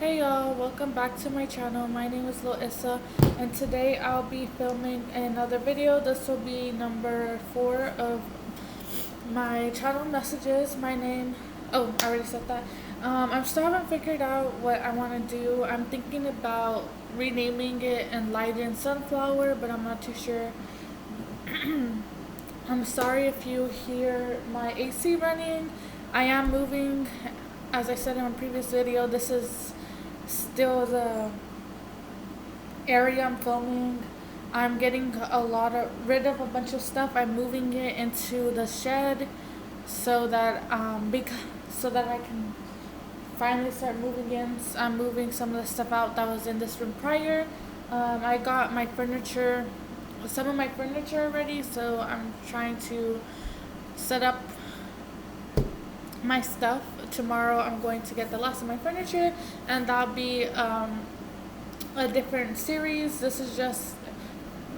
Hey y'all, welcome back to my channel. My name is Lil Issa, and today I'll be filming another video. This will be number 4 of my channel messages. I already said that. I still haven't figured out what I want to do. I'm thinking about renaming it Enlightened Sunflower, but I'm not too sure. I'm sorry if you hear my AC running. I am moving. As I said in my previous video, this is still the area I'm filming. I'm getting rid of a bunch of stuff. I'm moving it into the shed so that I can finally start moving in. I'm moving some of the stuff out that was in this room prior. I got some of my furniture already, so I'm trying to set up my stuff. Tomorrow I'm going to get the last of my furniture, and that'll be a different series. This is just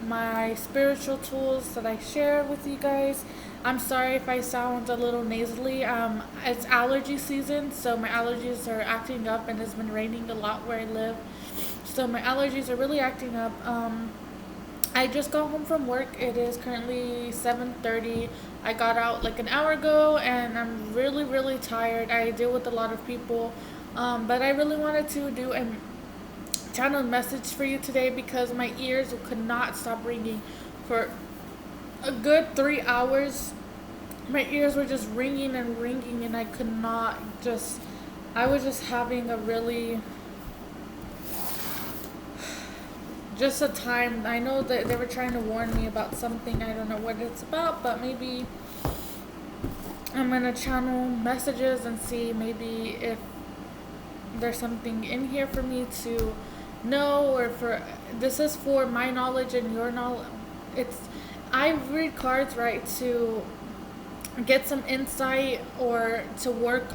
my spiritual tools that I share with you guys. I'm sorry if I sound a little nasally. It's allergy season, so my allergies are acting up, and it's been raining a lot where I live, so my allergies are really acting up. I just got home from work. It is currently 7:30. I got out like an hour ago, and I'm really, really tired. I deal with a lot of people, but I really wanted to do a channel message for you today because my ears could not stop ringing for a good 3 hours. My ears were just ringing and ringing, and I could not just. I was just having a really just a time. I know that they were trying to warn me about something. I don't know what it's about, but maybe I'm gonna channel messages and see maybe if there's something in here for me to know, or for this is for my knowledge and your knowledge. It's I read cards, right, to get some insight or to work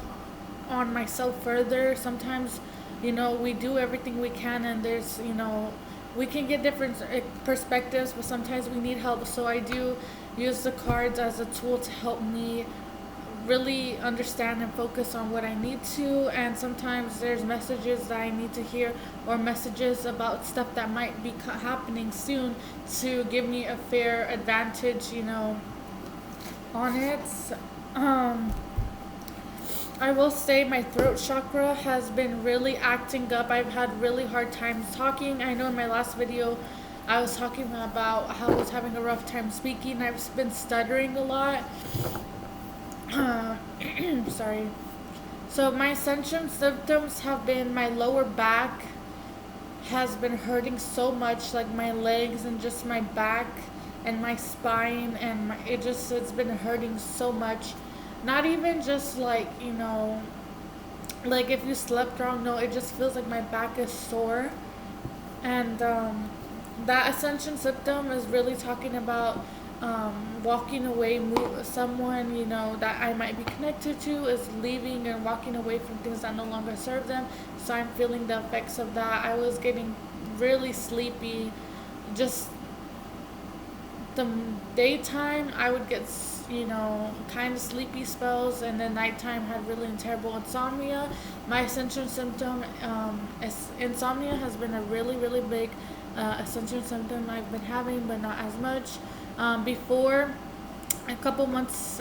on myself further. Sometimes, we do everything we can, and we can get different perspectives, but sometimes we need help. So I do use the cards as a tool to help me really understand and focus on what I need to. And sometimes there's messages that I need to hear, or messages about stuff that might be happening soon, to give me a fair advantage, on it. Um, I will say my throat chakra has been really acting up. I've had really hard times talking. I know in my last video I was talking about how I was having a rough time speaking. I've been stuttering a lot. Sorry. So my ascension symptoms have been my lower back has been hurting so much, like my legs and just my back and my spine, and it's been hurting so much. Not even just like, like if you slept wrong. No, it just feels like my back is sore. And that ascension symptom is really talking about walking away. Someone, that I might be connected to is leaving and walking away from things that no longer serve them. So I'm feeling the effects of that. I was getting really sleepy. Just the daytime I would get kind of sleepy spells, and then nighttime had really terrible insomnia. My ascension symptom is insomnia has been a really, really big ascension symptom I've been having, but not as much. Before, a couple months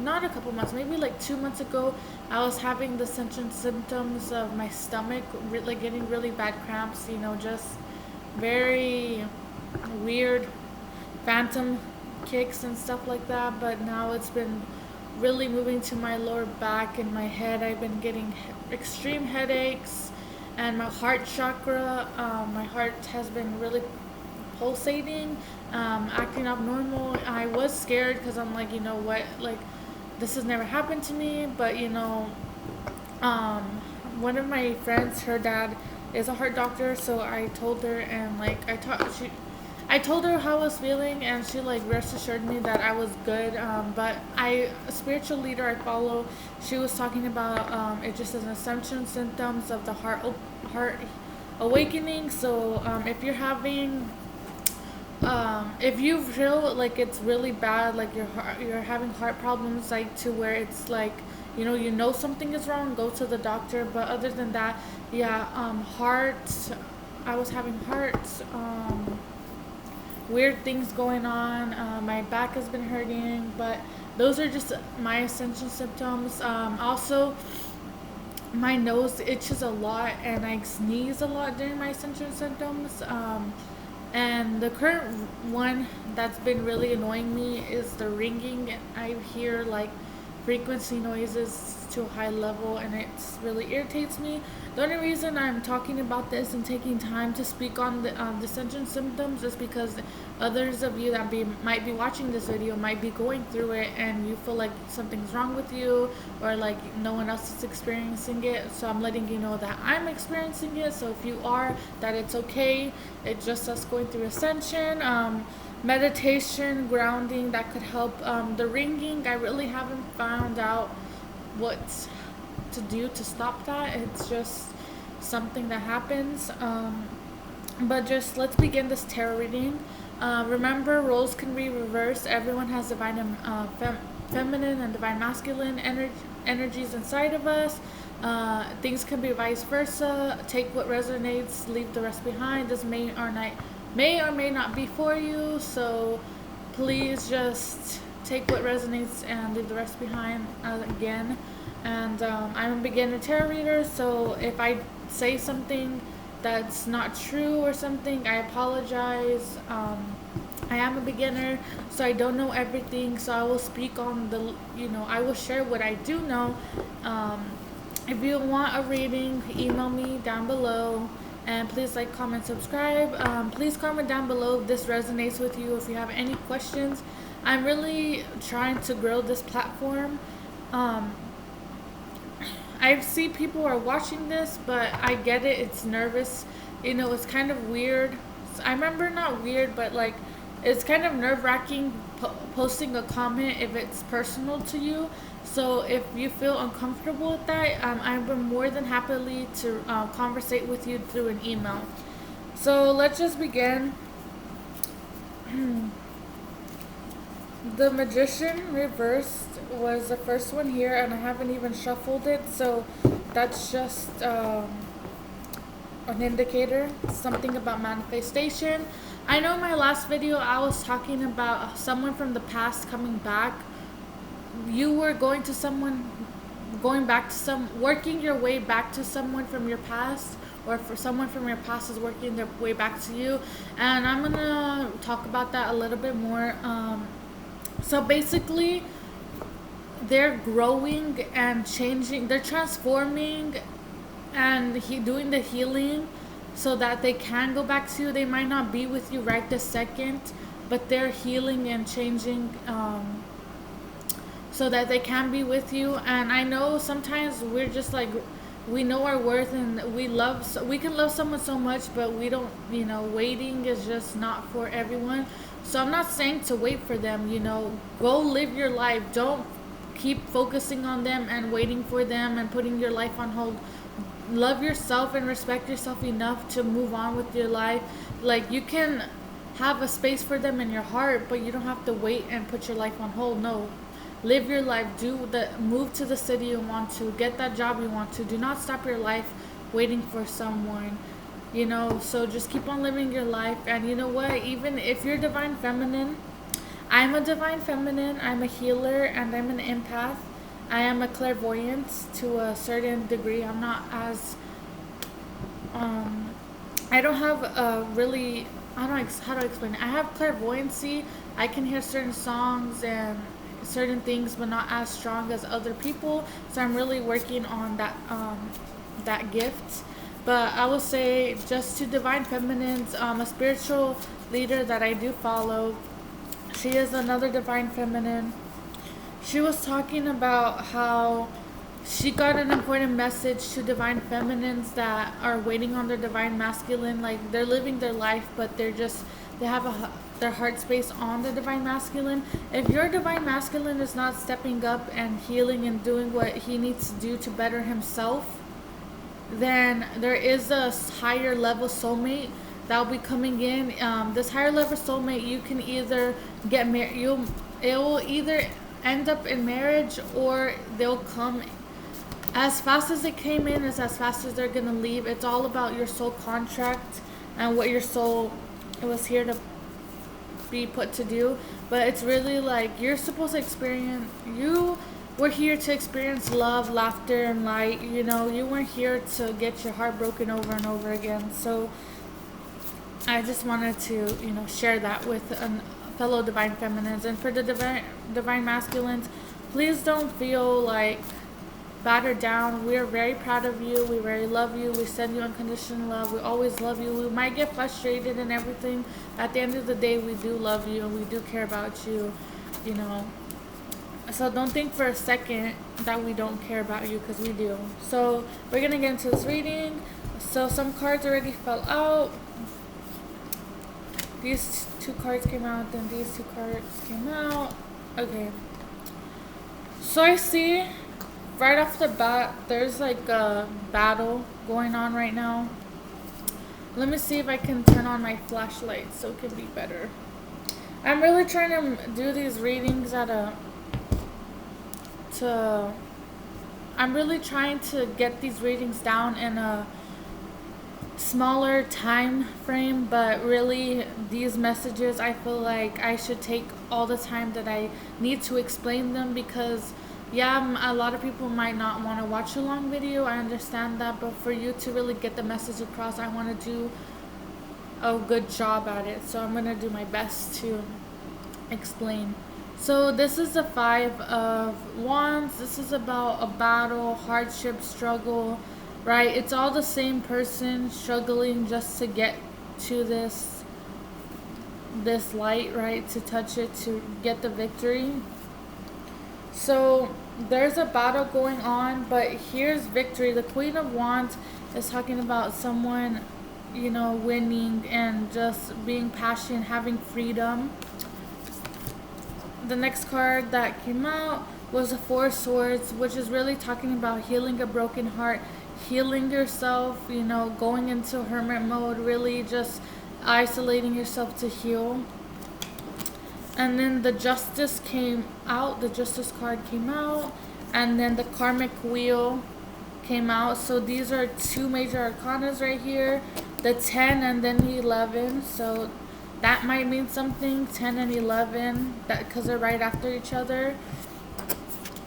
not a couple months, maybe like 2 months ago, I was having the symptoms of my stomach, like getting really bad cramps, just very weird phantom kicks and stuff like that. But now it's been really moving to my lower back and my head. I've been getting extreme headaches, and my heart chakra, my heart has been really pulsating, acting abnormal. I was scared because I'm like, what, like, this has never happened to me. But um, one of my friends, her dad is a heart doctor, so I told her, and like I told her how I was feeling, and she like rest assured me that I was good. But a spiritual leader I follow, she was talking about it just as ascension symptoms of the heart awakening. So if you're having if you feel like it's really bad, like you're having heart problems, like to where it's like you know something is wrong, go to the doctor. But other than that, yeah, heart, I was having heart, weird things going on. My back has been hurting, but those are just my essential symptoms. Also, my nose itches a lot and I sneeze a lot during my essential symptoms. And the current one that's been really annoying me is the ringing. I hear like frequency noises to a high level and it really irritates me. The only reason I'm talking about this and taking time to speak on the essential symptoms is because others of you that might be watching this video might be going through it and you feel like something's wrong with you, or like no one else is experiencing it. So I'm letting you know that I'm experiencing it. So if you are, that it's okay. It's just us going through ascension. Meditation, grounding, that could help. The ringing, I really haven't found out what to do to stop that. It's just something that happens. But just let's begin this tarot reading. Remember, roles can be reversed. Everyone has divine feminine and divine masculine energies inside of us. Things can be vice versa. Take what resonates, leave the rest behind. This may or may not be for you. So please just take what resonates and leave the rest behind. Again, and I'm a beginner tarot reader, so if I say something that's not true or something, I apologize. I am a beginner, so I don't know everything, so I will speak on I will share what I do know. If you want a reading, email me down below, and please like, comment, subscribe. Please comment down below if this resonates with you, if you have any questions. I'm really trying to grow this platform. I see people are watching this, but I get it. It's nervous. It's kind of weird. I remember not weird, but like it's kind of nerve-wracking posting a comment if it's personal to you. So if you feel uncomfortable with that, I'm more than happily to conversate with you through an email. So let's just begin. The Magician reversed was the first one here, and I haven't even shuffled it, so that's just an indicator, something about manifestation. I know in my last video I was talking about someone from the past coming back. You were working your way back to someone from your past, or for someone from your past is working their way back to you, and I'm gonna talk about that a little bit more. So basically, they're growing and changing. They're transforming and doing the healing so that they can go back to you. They might not be with you right this second, but they're healing and changing so that they can be with you. And I know sometimes we're just like, we know our worth and we can love someone so much, but we don't, waiting is just not for everyone. So I'm not saying to wait for them, go live your life. Don't keep focusing on them and waiting for them and putting your life on hold. Love yourself and respect yourself enough to move on with your life. Like, you can have a space for them in your heart, but you don't have to wait and put your life on hold. No. Live your life. Move to the city you want to. Get that job you want to. Do not stop your life waiting for someone. So just keep on living your life. And you know what? Even if you're divine feminine, I'm a divine feminine. I'm a healer and I'm an empath. I am a clairvoyant to a certain degree. I'm not as I don't have a really, I don't know how to explain it. I have clairvoyancy. I can hear certain songs and certain things, but not as strong as other people. So I'm really working on that gift. But I will say, just to divine feminines, a spiritual leader that I do follow, she is another divine feminine. She was talking about how she got an important message to divine feminines that are waiting on their divine masculine. Like, they're living their life, but they have their heart space on the divine masculine. If your divine masculine is not stepping up and healing and doing what he needs to do to better himself, then there is a higher level soulmate that will be coming in. This higher level soulmate, you can either get married. end up in marriage, or they'll come as fast as it came in is as fast as they're gonna leave. It's all about your soul contract and what your soul was here to be put to do. But it's really like you're supposed to experience, you were here to experience love, laughter, and light. You know, you weren't here to get your heart broken over and over again. So I just wanted to, you know, share that with fellow divine feminines. And for the divine masculines, please don't feel like battered down. We are very proud of you. We very love you. We send you unconditional love. We always love you. We might get frustrated and everything. At the end of the day, we do love you and we do care about you, you know. So don't think for a second that we don't care about you, because we do. So we're going to get into this reading. So some cards already fell out. These two cards came out, then these two cards came out. Okay. So I see right off the bat, there's like a battle going on right now. Let me see if I can turn on my flashlight so it can be better. I'm really trying to do these readings I'm really trying to get these readings down in a smaller time frame, but really these messages, I feel like I should take all the time that I need to explain them, because a lot of people might not want to watch a long video. I understand that, but for you to really get the message across, I want to do a good job at it. So I'm going to do my best to explain. So this is the 5 of Wands. This is about a battle, hardship, struggle, right? It's all the same person struggling just to get to this light, right? To touch it, to get the victory. So there's a battle going on, but here's victory. The Queen of Wands is talking about someone, you know, winning and just being passionate, having freedom. The next card that came out was the 4 of Swords, which is really talking about healing a broken heart, healing yourself, you know, going into hermit mode, really just isolating yourself to heal. And then the Justice came out, the Justice card came out, and then the Karmic Wheel came out. So these are 2 major arcanas right here, the 10 and then the 11. So that might mean something, 10 and 11, because they're right after each other.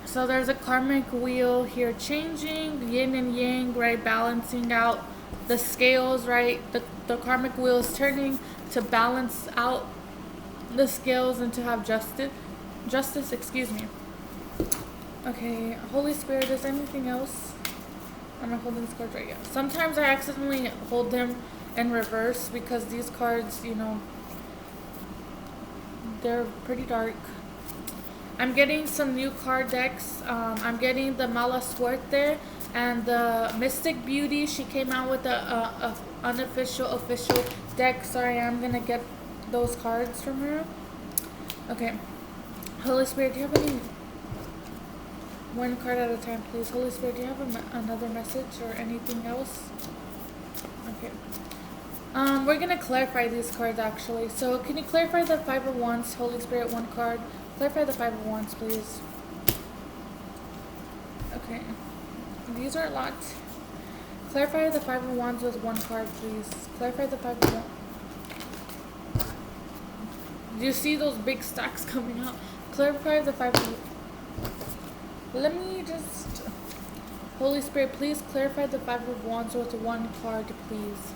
So there's a Karmic Wheel here changing, yin and yang, right, balancing out the scales, right? The Karmic Wheel is turning to balance out the scales and to have justice, excuse me. Okay, Holy Spirit, is anything else? I'm not holding these cards right yet. Sometimes I accidentally hold them in reverse because these cards, you know, they're pretty dark. I'm getting some new card decks. I'm getting the Mala Suerte and the Mystic Beauty. She came out with a unofficial, official deck. Sorry, I'm gonna get those cards from her. Okay. Holy Spirit, do you have any? One card at a time, please. Holy Spirit, do you have another message or anything else? Okay. We're gonna clarify these cards actually. So can you clarify the 5 of Wands, Holy Spirit, 1 card? Clarify the 5 of Wands, please. Okay. These are a lot. Clarify the 5 of Wands with 1 card, please. Clarify the 5 of Wands. Do you see those big stacks coming out? Clarify the 5 of... Let me just... Holy Spirit, please clarify the 5 of Wands with 1 card, please.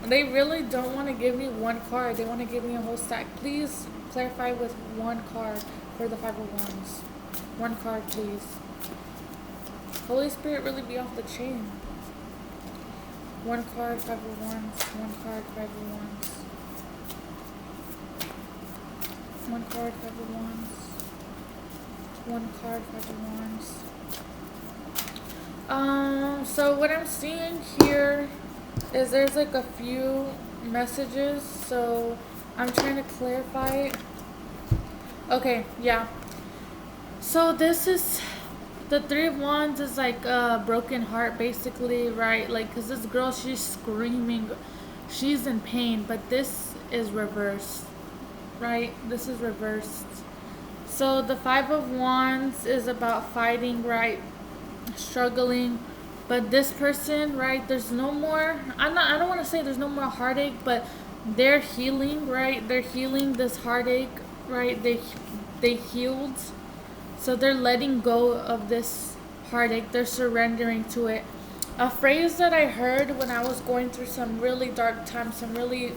They really don't want to give me 1 card. They want to give me a whole stack. Please clarify with 1 card for the 5 of Wands. 1 card, please. Holy Spirit, really be off the chain. 1 card, 5 of Wands. 1 card, 5 of Wands. 1 card, 5 of Wands. 1 card, 5 of Wands. So what I'm seeing here is there's like a few messages, so I'm trying to clarify it. Okay, yeah. So this is the 3 of Wands is like a broken heart, basically, right? Like, because this girl, she's screaming, she's in pain, but this is reversed, right? This is reversed. So the Five of Wands is about fighting, right? Struggling. But this person, right, there's no more, I don't want to say there's no more heartache, but they're healing, right? They're healing this heartache, right? They healed. So they're letting go of this heartache. They're surrendering to it. A phrase that I heard when I was going through some really dark times, some really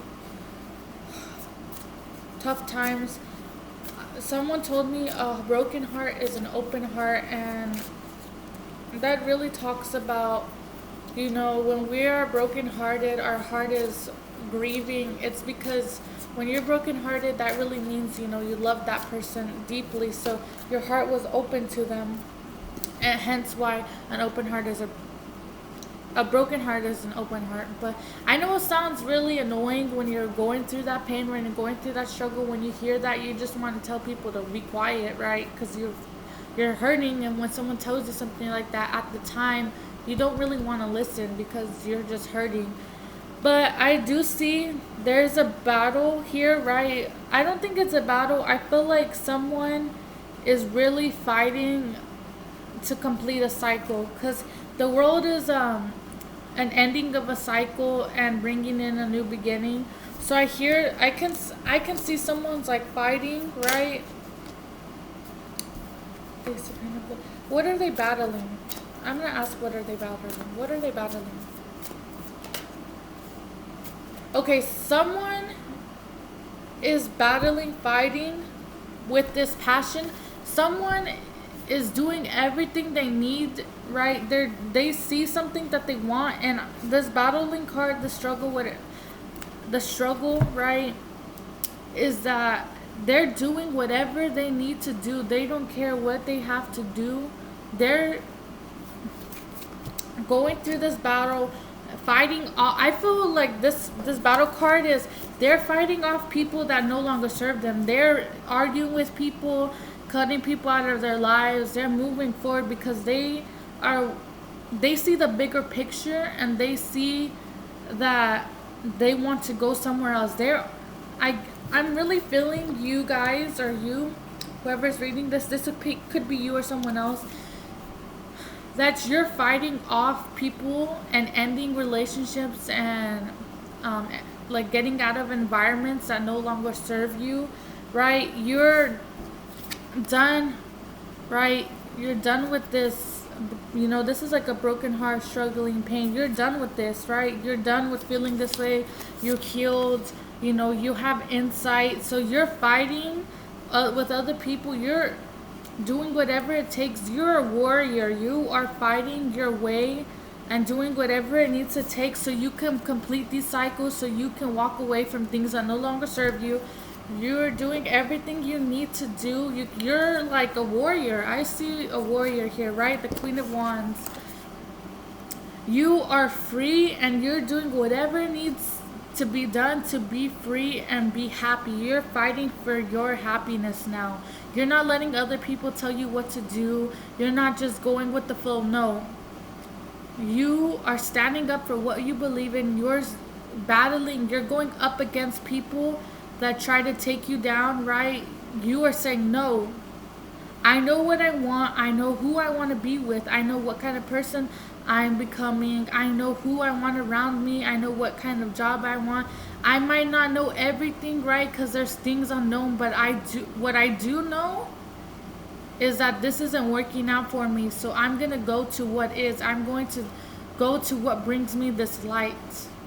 tough times, someone told me a broken heart is an open heart, and that really talks about, when we are brokenhearted, our heart is grieving. It's because when you're brokenhearted, that really means, you love that person deeply. So your heart was open to them. And hence why an open heart is a broken heart is an open heart. But I know it sounds really annoying when you're going through that pain, when you're going through that struggle. When you hear that, you just want to tell people to be quiet, right? Because you're hurting, and when someone tells you something like that at the time, you don't really want to listen because you're just hurting. But I do see there's a battle here, right? I don't think it's a battle. I feel like someone is really fighting to complete a cycle, because the world is an ending of a cycle and bringing in a new beginning. So I can see someone's like fighting, right? What are they battling? I'm gonna ask, what are they battling? What are they battling? Okay, someone is battling, fighting with this passion. Someone is doing everything they need, right? They see something that they want, and this battling card, the struggle, right, is that they're doing whatever they need to do. They don't care what they have to do. They're going through this battle, fighting. I feel like this battle card is they're fighting off people that no longer serve them. They're arguing with people, cutting people out of their lives. They're moving forward because they see the bigger picture, and they see that they want to go somewhere else. I'm really feeling you guys, or you, whoever's reading this could be you or someone else, that you're fighting off people and ending relationships, and like getting out of environments that no longer serve you, right? You're done, right? You're done with this. This is like a broken heart, struggling pain. You're done with this, right? You're done with feeling this way. You're healed. You have insight. So you're fighting with other people. You're doing whatever it takes. You're a warrior. You are fighting your way and doing whatever it needs to take so you can complete these cycles, so you can walk away from things that no longer serve you. You're doing everything you need to do. You're like a warrior. I see a warrior here, right? The Queen of Wands. You are free, and you're doing whatever needs to be done to be free and be happy. You're fighting for your happiness now. You're not letting other people tell you what to do. You're not just going with the flow. No. You are standing up for what you believe in. You're battling. You're going up against people that try to take you down, right? You are saying, no, I know what I want. I know who I want to be with. I know what kind of person I'm becoming. I know who I want around me. I know what kind of job I want. I might not know everything, right? Because there's things unknown, but what I do know is that this isn't working out for me. So I'm going to go to what is. I'm going to go to what brings me this light,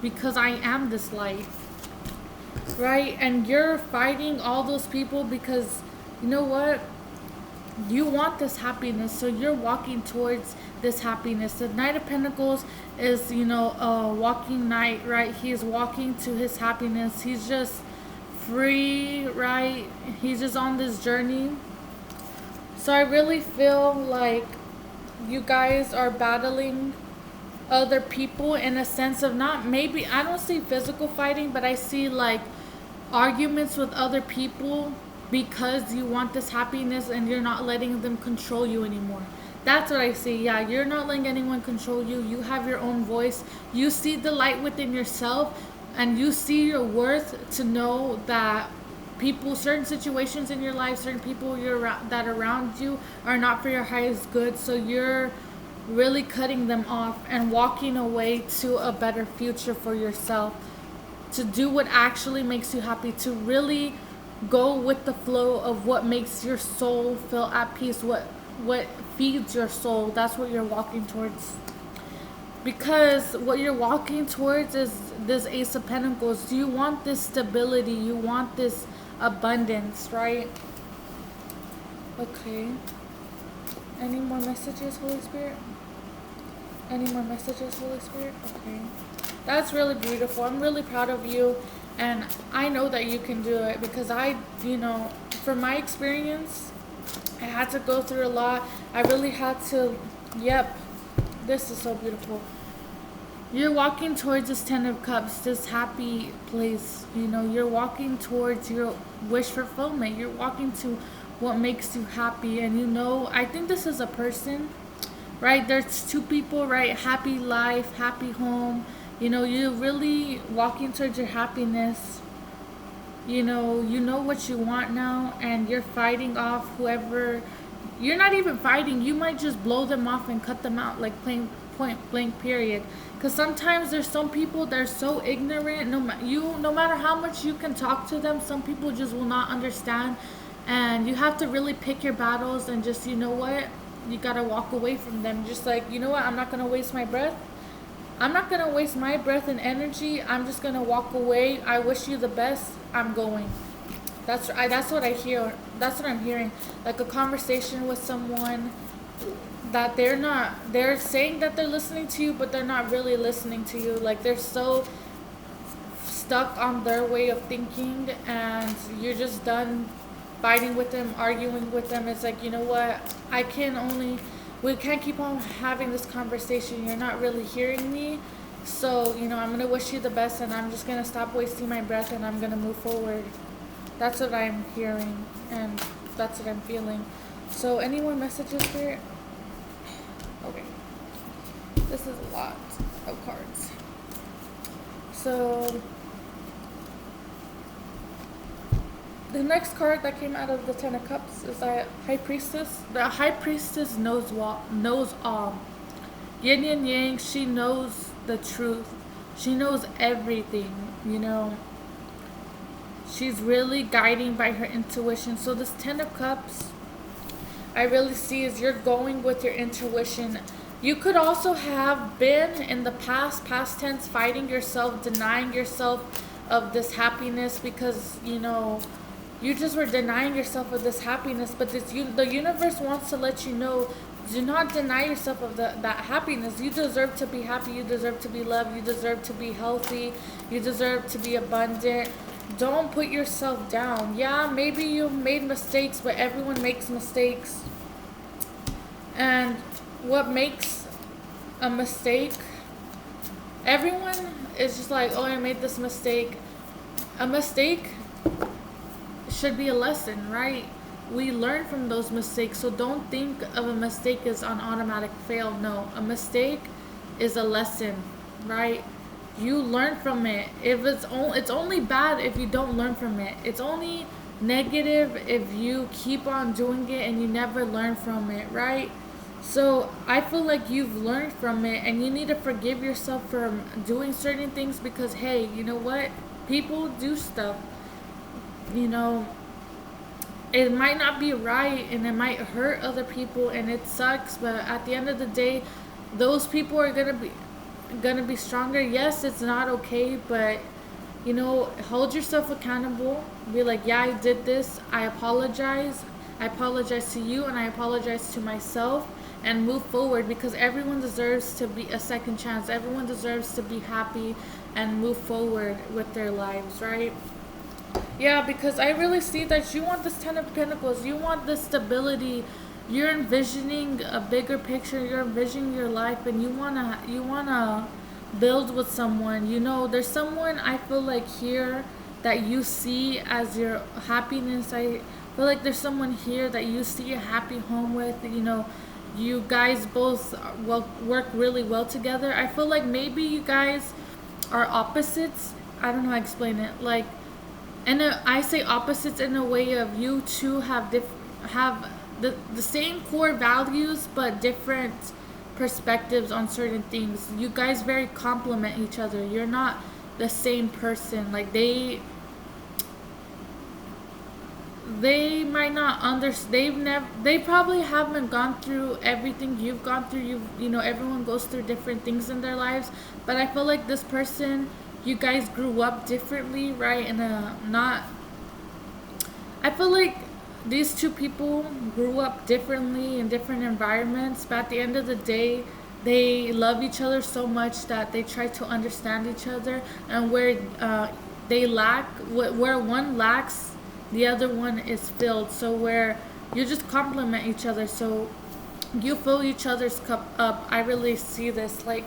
because I am this light. Right? And you're fighting all those people because, you know what? You want this happiness, so you're walking towards this happiness. The Knight of Pentacles is, a walking knight, right? He is walking to his happiness. He's just free, right? He's just on this journey. So I really feel like you guys are battling other people in a sense of not, maybe, I don't see physical fighting, but I see like arguments with other people because you want this happiness and you're not letting them control you anymore. That's what I see. Yeah, you're not letting anyone control you. You have your own voice. You see the light within yourself, and you see your worth to know that people, certain situations in your life, certain people that are around you are not for your highest good. So you're really cutting them off and walking away to a better future for yourself, to do what actually makes you happy, to really go with the flow of what makes your soul feel at peace, what feeds your soul. That's what you're walking towards. Because what you're walking towards is this Ace of Pentacles. You want this stability, you want this abundance, right? Okay. Any more messages, Holy Spirit? Any more messages, Holy Spirit? Okay. That's really beautiful. I'm really proud of you. And I know that you can do it because from my experience, I had to go through a lot. I really had to, yep. This is so beautiful. You're walking towards this Ten of Cups, this happy place. You're walking towards your wish fulfillment. You're walking to what makes you happy. And I think this is a person, right? There's two people, right? Happy life, happy home. You're really walking towards your happiness. You know what you want now, and you're fighting off whoever. You're not even fighting. You might just blow them off and cut them out, like plain point blank period. Because sometimes there's some people that are so ignorant. No matter how much you can talk to them, some people just will not understand. And you have to really pick your battles and just, you gotta walk away from them. Just like, I'm not gonna waste my breath. I'm not gonna waste my breath and energy. I'm just gonna walk away. I wish you the best. I'm going. That's what I hear. That's what I'm hearing. Like a conversation with someone that they're saying that they're listening to you, but they're not really listening to you. Like they're so stuck on their way of thinking, and you're just done fighting with them, arguing with them. It's like, what? We can't keep on having this conversation. You're not really hearing me. So, I'm going to wish you the best, and I'm just going to stop wasting my breath, and I'm going to move forward. That's what I'm hearing, and that's what I'm feeling. So, any more messages here? Okay. This is a lot of cards. So, the next card that came out of the Ten of Cups is the High Priestess. The High Priestess knows all. Yin and Yang, she knows the truth. She knows everything, She's really guiding by her intuition. So this Ten of Cups, I really see is you're going with your intuition. You could also have been in the past tense, fighting yourself, denying yourself of this happiness because, you just were denying yourself of this happiness. But the universe wants to let you know, do not deny yourself of that happiness. You deserve to be happy. You deserve to be loved. You deserve to be healthy. You deserve to be abundant. Don't put yourself down. Yeah, maybe you made mistakes, but everyone makes mistakes. And what makes a mistake, everyone is just like, oh, I made this mistake. A mistake should be a lesson, right? We learn from those mistakes. So don't think of a mistake as an automatic fail. No, a mistake is a lesson, right? You learn from it. If it's only bad if you don't learn from it. It's only negative if you keep on doing it and you never learn from it, right? So I feel like you've learned from it, and you need to forgive yourself for doing certain things because, hey, you know what? People do stuff. It might not be right, and it might hurt other people, and it sucks, but at the end of the day, those people are gonna be stronger. Yes, it's not okay, but hold yourself accountable. Be like, yeah, I did this. I apologize to you, and I apologize to myself, and move forward, because everyone deserves to be a second chance. Everyone deserves to be happy and move forward with their lives, right? Yeah, because I really see that you want this Ten of Pentacles. You want this stability. You're envisioning a bigger picture. You're envisioning your life, and you wanna build with someone. There's someone I feel like here that you see as your happiness. I feel like there's someone here that you see a happy home with. You guys both work really well together. I feel like maybe you guys are opposites. I don't know how to explain it. Like, And I say opposites in a way of you two have the same core values but different perspectives on certain things. You guys very complement each other. You're not the same person. Like they might not understand. They probably haven't gone through everything you've gone through. You know, everyone goes through different things in their lives, but I feel like this person, you guys grew up differently, right? And not I feel like these two people grew up differently in different environments, but at the end of the day, they love each other so much that they try to understand each other. And where they lack, where one lacks, the other one is filled. So where you just complement each other. So you fill each other's cup up. I really see this like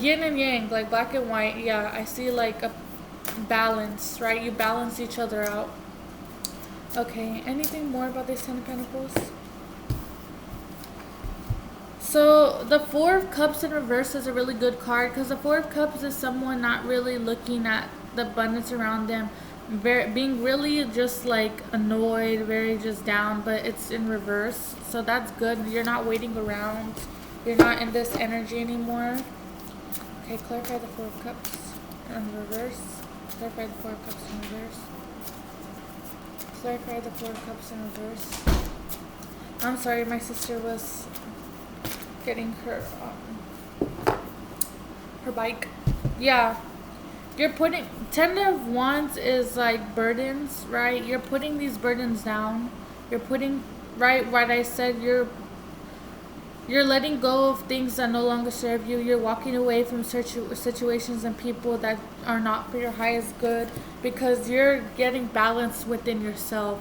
yin and yang, like black and white. Yeah, I see like a balance, right? You balance each other out. Okay, anything more about this Ten of Pentacles? So the Four of Cups in reverse is a really good card because the Four of Cups is someone not really looking at the abundance around them, being really just like annoyed, very just down, but it's in reverse. So that's good. You're not waiting around. You're not in this energy anymore. Okay, clarify the Four of Cups in reverse. Clarify the Four of Cups in reverse. Clarify the Four of Cups in reverse. I'm sorry, my sister was getting her bike. Yeah, you're putting Ten of Wands is like burdens, right? You're putting these burdens down. You're putting right what I said. You're letting go of things that no longer serve you. You're walking away from situations and people that are not for your highest good because you're getting balance within yourself.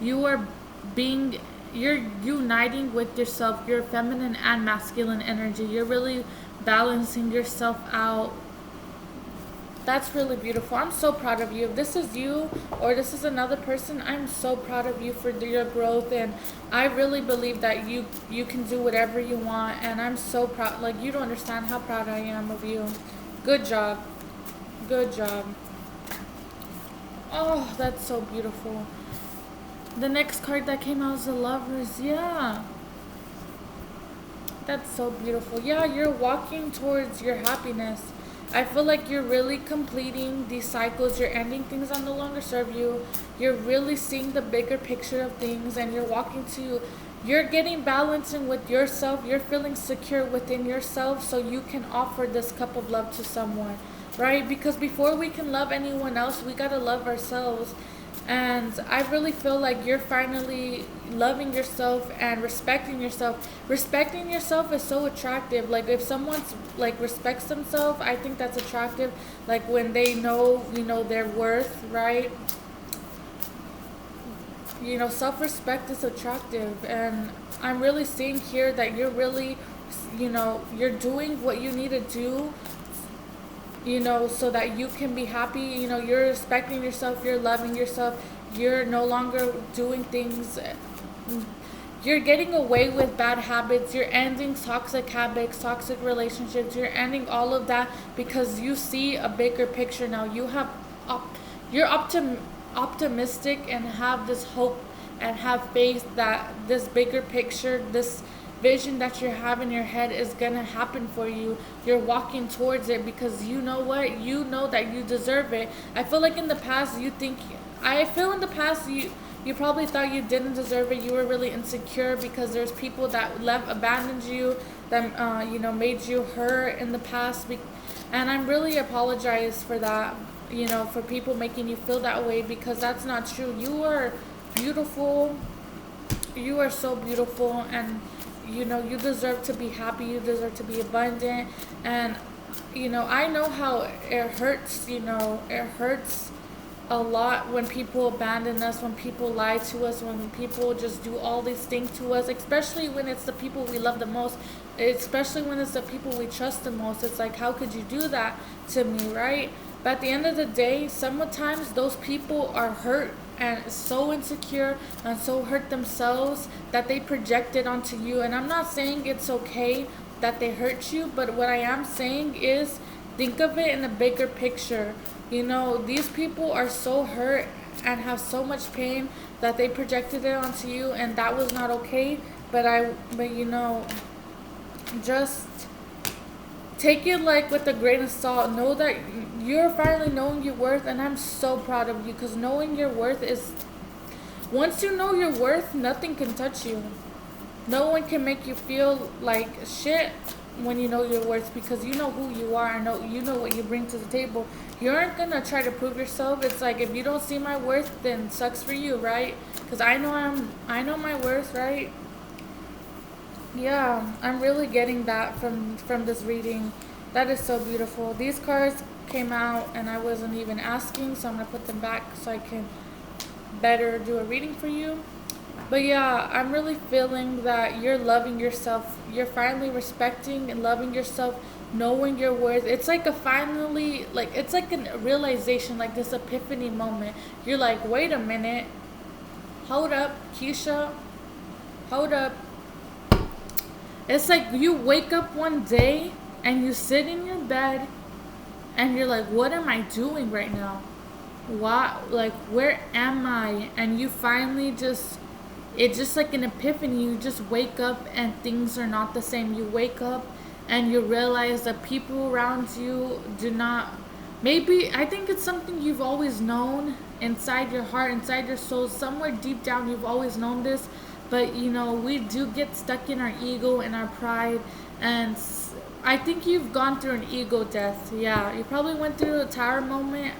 You are being, you're uniting with yourself, your feminine and masculine energy. You're really balancing yourself out. That's really beautiful. I'm so proud of you. If this is you or this is another person, I'm so proud of you for your growth, and I really believe that you can do whatever you want, and I'm so proud. Like, you don't understand how proud I am of you. Good job. Good job. Oh, that's so beautiful. The next card that came out was the Lovers. Yeah. That's so beautiful. Yeah, you're walking towards your happiness. I feel like you're really completing these cycles. You're ending things that no longer serve you. You're really seeing the bigger picture of things, and you're getting balancing with yourself. You're feeling secure within yourself so you can offer this cup of love to someone, right? Because before we can love anyone else, we got to love ourselves. And I really feel like you're finally loving yourself and respecting yourself. Respecting yourself is so attractive. Like, if someone's like respects themselves, I think that's attractive. Like, when they know, their worth, right? Self-respect is attractive. And I'm really seeing here that you're really, you're doing what you need to do, so that you can be happy. You're respecting yourself, you're loving yourself, you're no longer doing things, you're getting away with bad habits, you're ending toxic habits, toxic relationships, you're ending all of that because you see a bigger picture now. You're optimistic and have this hope and have faith that this bigger picture, this vision that you have in your head is gonna happen for you. You're walking towards it because you know what? You know that you deserve it. I feel like in the past you probably thought you didn't deserve it. You were really insecure because there's people that abandoned you, that made you hurt in the past. And I'm really apologize for that. For people making you feel that way, because that's not true. You are beautiful. You are so beautiful, and you deserve to be happy. You deserve to be abundant. And I know how it hurts. It hurts a lot when people abandon us, when people lie to us, when people just do all these things to us, especially when it's the people we love the most, especially when it's the people we trust the most. It's like, how could you do that to me, right? But at the end of the day, sometimes those people are hurt and so insecure and so hurt themselves that they project it onto you. And I'm not saying it's okay that they hurt you, but what I am saying is think of it in a bigger picture. You know, these people are so hurt and have so much pain that they projected it onto you, and that was not okay. But you know, just take it like with a grain of salt. Know that you're finally knowing your worth, and I'm so proud of you, because knowing your worth is, once you know your worth, nothing can touch you. No one can make you feel like shit when you know your worth, because you know who you are. You know what you bring to the table. You aren't gonna try to prove yourself. It's like, if you don't see my worth, then sucks for you, right? Because I know my worth, right? Yeah, I'm really getting that from this reading. That is so beautiful. These cards came out and I wasn't even asking, so I'm gonna put them back so I can better do a reading for you. But yeah, I'm really feeling that you're loving yourself. You're finally respecting and loving yourself, knowing your worth. It's like a finally, like, it's like a realization, like this epiphany moment. You're like, wait a minute, hold up, Keisha, hold up. It's like you wake up one day and you sit in your bed and you're like, what am I doing right now? Why, like, where am I? And you finally just, it's just like an epiphany. You just wake up and things are not the same. You wake up and you realize that people around you do not, maybe, I think it's something you've always known inside your heart, inside your soul, somewhere deep down you've always known this. But you know, we do get stuck in our ego and our pride, and I think you've gone through an ego death. Yeah, you probably went through a tower moment.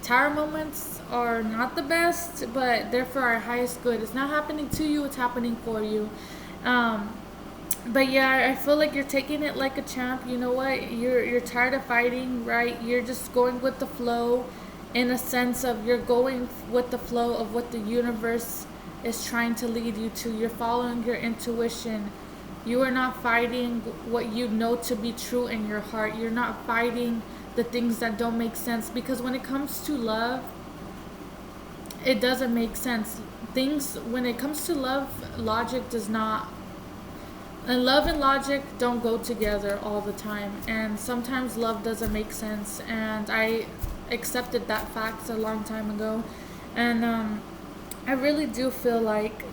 Tower moments are not the best, but they're for our highest good. It's not happening to you, it's happening for you. Um, but yeah, I feel like you're taking it like a champ. You know what? You're tired of fighting, right? You're just going with the flow, in a sense of you're going with the flow of what the universe is trying to lead you to. You're following your intuition. You are not fighting what you know to be true in your heart. You're not fighting the things that don't make sense, because when it comes to love, it doesn't make sense. Things, when it comes to love, logic does not, and love and logic don't go together all the time, and sometimes love doesn't make sense, and I accepted that fact a long time ago. And I really do feel like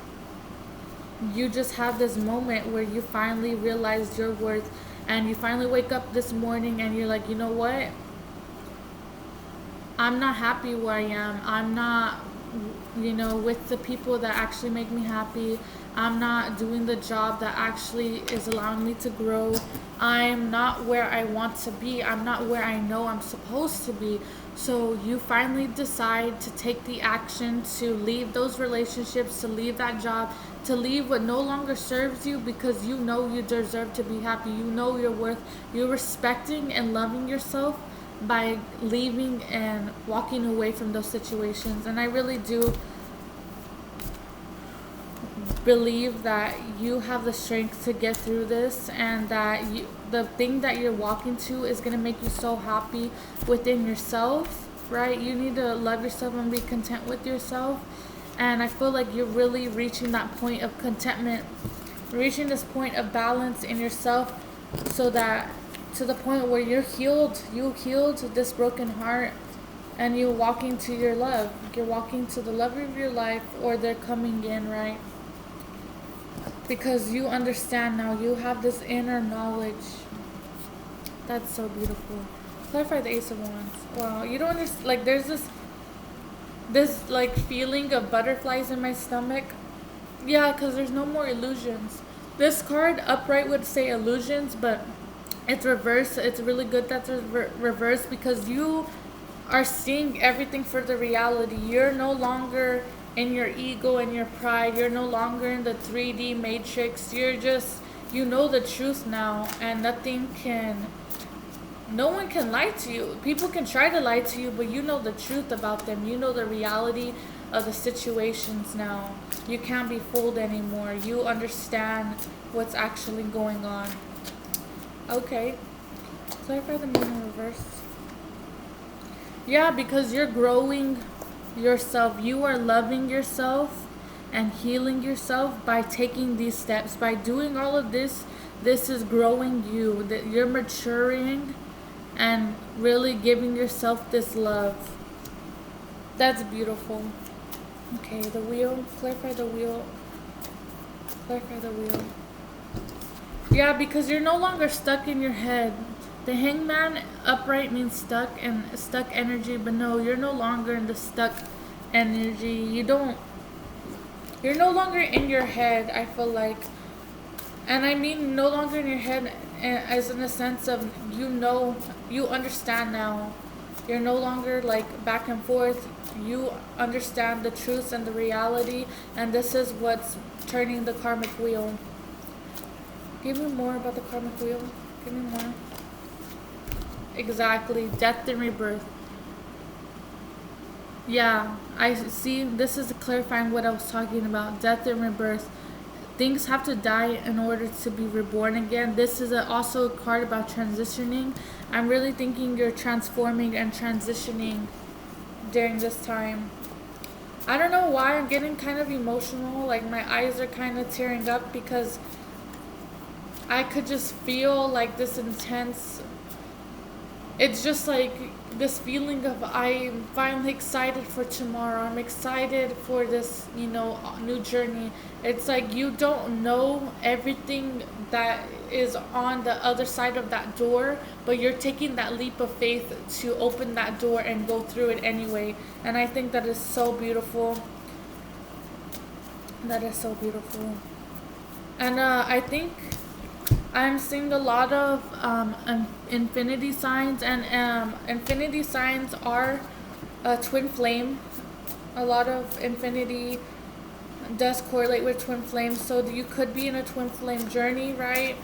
you just have this moment where you finally realize your worth, and you finally wake up this morning and you're like, you know what? I'm not happy where I am. I'm not, you know, with the people that actually make me happy. I'm not doing the job that actually is allowing me to grow. I'm not where I want to be. I'm not where I know I'm supposed to be. So you finally decide to take the action to leave those relationships, to leave that job, to leave what no longer serves you, because you know you deserve to be happy. You know your worth. You're respecting and loving yourself by leaving and walking away from those situations. And I really do believe that you have the strength to get through this, and that the thing that you're walking to is going to make you so happy within yourself, right? You need to love yourself and be content with yourself. And I feel like you're really reaching that point of contentment, reaching this point of balance in yourself, so that to the point where you healed this broken heart, and you're walking to your love. You're walking to the love of your life, or they're coming in, right? Because you understand now, you have this inner knowledge. That's so beautiful. Clarify the Ace of Wands. Wow, you don't understand, like, there's this like feeling of butterflies in my stomach. Yeah, because there's no more illusions. This card upright would say illusions, but it's reversed. It's really good that's reversed, because you are seeing everything for the reality. You're no longer in your ego and your pride. You're no longer in the 3D matrix. You're just, you know the truth now, and no one can lie to you. People can try to lie to you, but you know the truth about them. You know the reality of the situations now. You can't be fooled anymore. You understand what's actually going on. Okay. Clarify the meaning in reverse. Yeah, because you're growing yourself. You are loving yourself and healing yourself by taking these steps. By doing all of this, this is growing you. That you're maturing and really giving yourself this love. That's beautiful. Okay, the wheel. Clarify the wheel. Clarify the wheel. Yeah, because you're no longer stuck in your head. The hangman upright means stuck and stuck energy, but no, you're no longer in the stuck energy. You're no longer in your head, I feel like. And I mean no longer in your head as in the sense of you understand now. You're no longer like back and forth. You understand the truth and the reality, and this is what's turning the karmic wheel. Give me more about the karmic wheel. Give me more. Exactly. Death and rebirth. Yeah, I see. This is clarifying what I was talking about. Death and rebirth. Things have to die in order to be reborn again. This is also a card about transitioning. I'm really thinking you're transforming and transitioning during this time. I don't know why I'm getting kind of emotional. Like my eyes are kind of tearing up because I could just feel like this intense. It's just like this feeling of I'm finally excited for tomorrow. I'm excited for this, new journey. It's like you don't know everything that is on the other side of that door, but you're taking that leap of faith to open that door and go through it anyway. And I think that is so beautiful. That is so beautiful. And I think I'm seeing a lot of infinity signs, and infinity signs are a twin flame. A lot of infinity does correlate with twin flames, so you could be in a twin flame journey, right?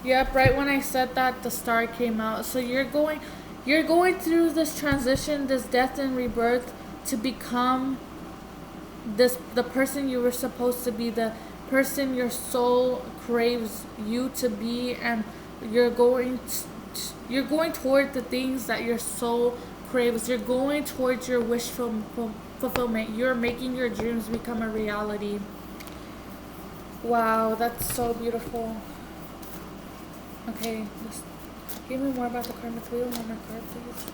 Yep, right when I said that, the star came out. So you're going through this transition, this death and rebirth, to become the person you were supposed to be, the person your soul craves you to be, and you're going toward the things that your soul craves. You're going towards your wish fulfillment. You're making your dreams become a reality. Wow, that's so beautiful. Okay, give me more about the karmic wheel. One more card, please.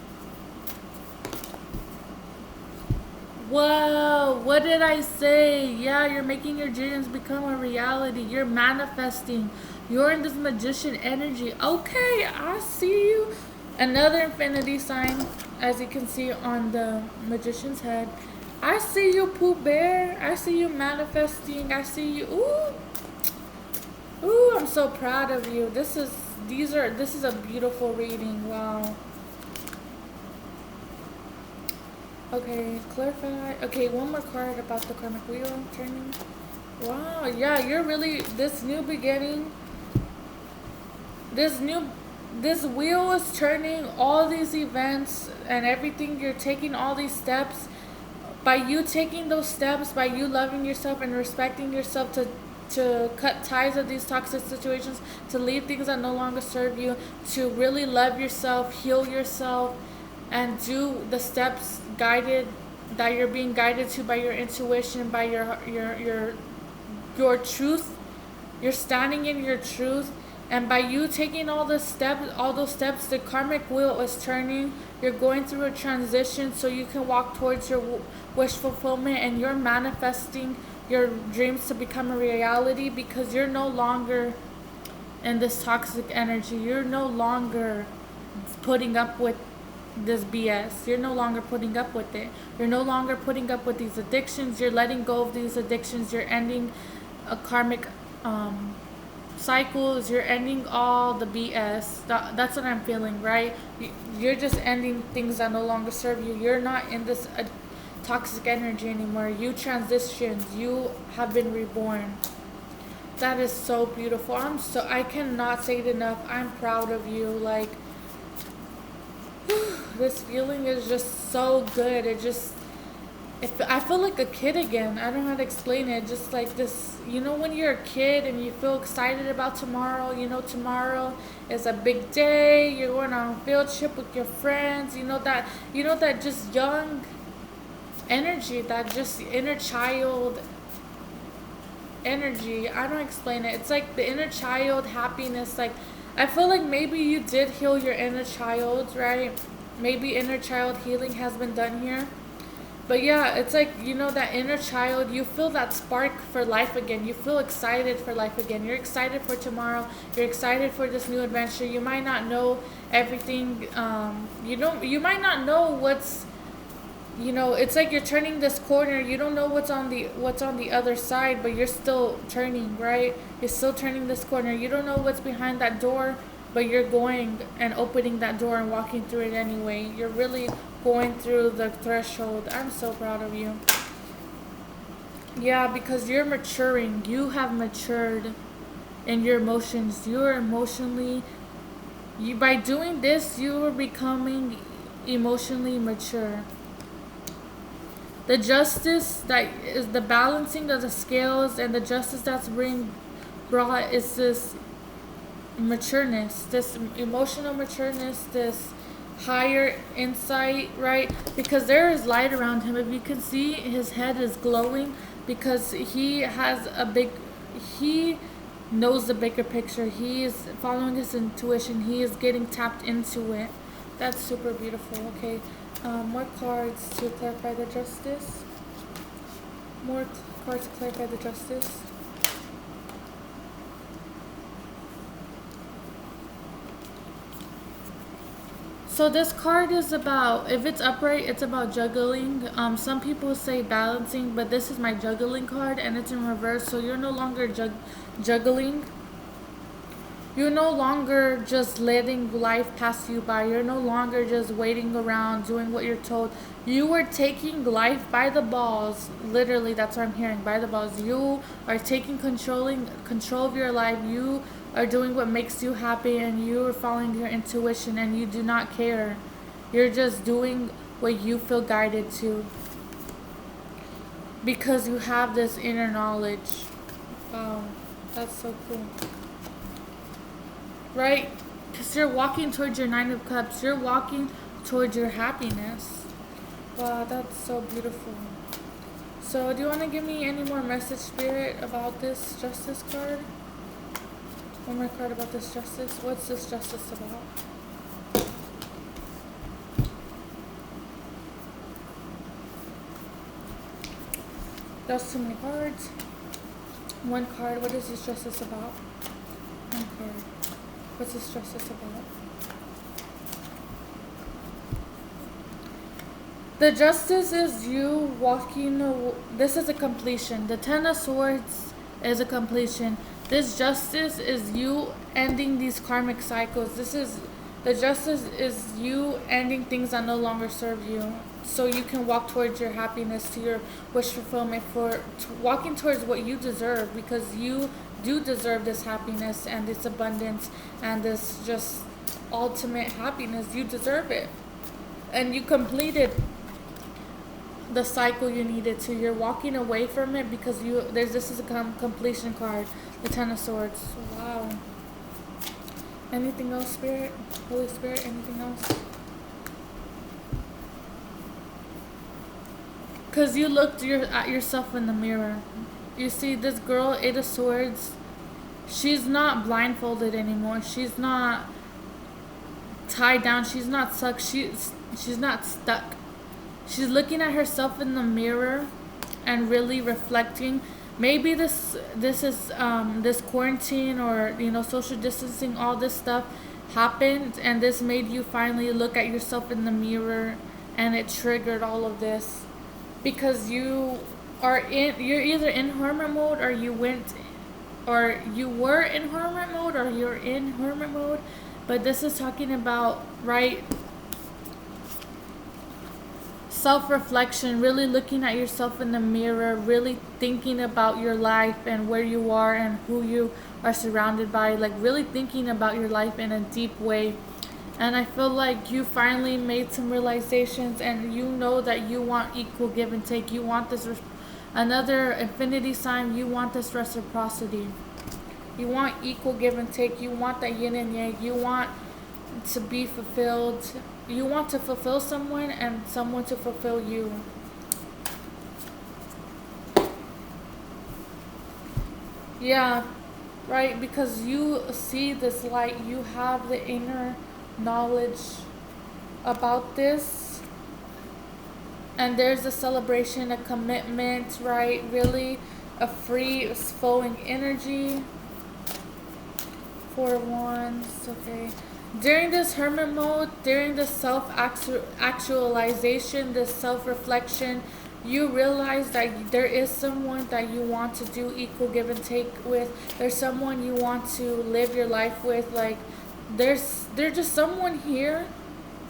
Whoa, what did I say? Yeah, you're making your dreams become a reality. You're manifesting. You're in this magician energy. Okay, I see you. Another infinity sign, as you can see on the magician's head. I see you, Pooh Bear. I see you manifesting. I see you. Ooh, I'm so proud of you. This is a beautiful reading. Wow. Okay, clarify. Okay, one more card about the karmic wheel turning. Wow, yeah, you're really this new beginning. This wheel is turning. All these events and everything. You're taking all these steps. By you taking those steps, by you loving yourself and respecting yourself, to cut ties of these toxic situations, to leave things that no longer serve you, to really love yourself, heal yourself, and do the steps that you're being guided to by your intuition, by your truth. You're standing in your truth, and by you taking all those steps, the karmic wheel is turning. You're going through a transition so you can walk towards your wish fulfillment, and you're manifesting your dreams to become a reality, because you're no longer in this toxic energy. You're no longer putting up with this BS. You're no longer putting up with it. You're no longer putting up with these addictions. You're letting go of these addictions. You're ending a karmic cycles. You're ending all the BS. That's what I'm feeling, right? You're just ending things that no longer serve you. You're not in this toxic energy anymore. You transitioned. You have been reborn. That is so beautiful. I cannot say it enough. I'm proud of you. Like, this feeling is just so good. I feel like a kid again. I don't know how to explain it. Just like this, when you're a kid and you feel excited about tomorrow. Tomorrow is a big day. You're going on a field trip with your friends. That just young energy, that just inner child energy. I don't explain it. It's like the inner child happiness. Like, I feel like maybe you did heal your inner child, right? Maybe inner child healing has been done here. But yeah, it's like, that inner child, you feel that spark for life again. You feel excited for life again. You're excited for tomorrow. You're excited for this new adventure. You might not know everything. You might not know it's like you're turning this corner. You don't know what's on the other side, but you're still turning, right? You're still turning this corner. You don't know what's behind that door, but you're going and opening that door and walking through it anyway. You're really going through the threshold. I'm so proud of you. Yeah, because you're maturing. You have matured in your emotions. You're emotionally, by doing this, you are becoming emotionally mature. The justice that is the balancing of the scales, and the justice that's being brought is this matureness, this emotional matureness, this higher insight, right? Because there is light around him. If you can see, his head is glowing because he knows the bigger picture. He is following his intuition. He is getting tapped into it. That's super beautiful. Okay. More cards to clarify the justice. More cards to clarify the justice. So this card is about, if it's upright, it's about juggling. Some people say balancing, but this is my juggling card, and it's in reverse. So you're no longer juggling. You're no longer just letting life pass you by. You're no longer just waiting around doing what you're told. You are taking life by the balls. Literally, that's what I'm hearing, by the balls. You are taking control of your life. You are doing what makes you happy, and you are following your intuition, and you do not care. You're just doing what you feel guided to because you have this inner knowledge. Wow, that's so cool. Right? Because you're walking towards your Nine of Cups. You're walking towards your happiness. Wow, that's so beautiful. So, do you want to give me any more message, Spirit, about this Justice card? One more card about this Justice. What's this Justice about? That's too many cards. One card. What is this Justice about? One card. What's this justice about? The justice is you walking. This is a completion. The Ten of Swords is a completion. This justice is you ending these karmic cycles. The justice is you ending things that no longer serve you, so you can walk towards your happiness, to your wish fulfillment, walking towards what you deserve, because you do deserve this happiness and this abundance and this just ultimate happiness. You deserve it, and you completed the cycle you needed to. You're walking away from it because this is a completion card, the Ten of Swords. Wow. Anything else, Spirit? Holy Spirit, anything else? Because you looked at yourself in the mirror. You see this girl, Eight of Swords, she's not blindfolded anymore. She's not tied down. She's not stuck. She's not stuck. She's looking at herself in the mirror and really reflecting. Maybe this is this quarantine, or social distancing, all this stuff happened, and this made you finally look at yourself in the mirror, and it triggered all of this because you're either in hermit mode, or you were in hermit mode, or you're in hermit mode. But this is talking about, right, self-reflection, really looking at yourself in the mirror, really thinking about your life and where you are and who you are surrounded by, like really thinking about your life in a deep way. And I feel like you finally made some realizations, and you know that you want equal give and take. You want this another infinity sign. You want this reciprocity. You want equal give and take. You want that yin and yang. You want to be fulfilled. You want to fulfill someone, and someone to fulfill you. Yeah, right, because you see this light, you have the inner knowledge about this, and there's a celebration, a commitment, right? Really, a free flowing energy. Four of Wands, okay. During this hermit mode, during this self actualization, this self reflection, you realize that there is someone that you want to do equal give and take with. There's someone you want to live your life with. Like, there's just someone here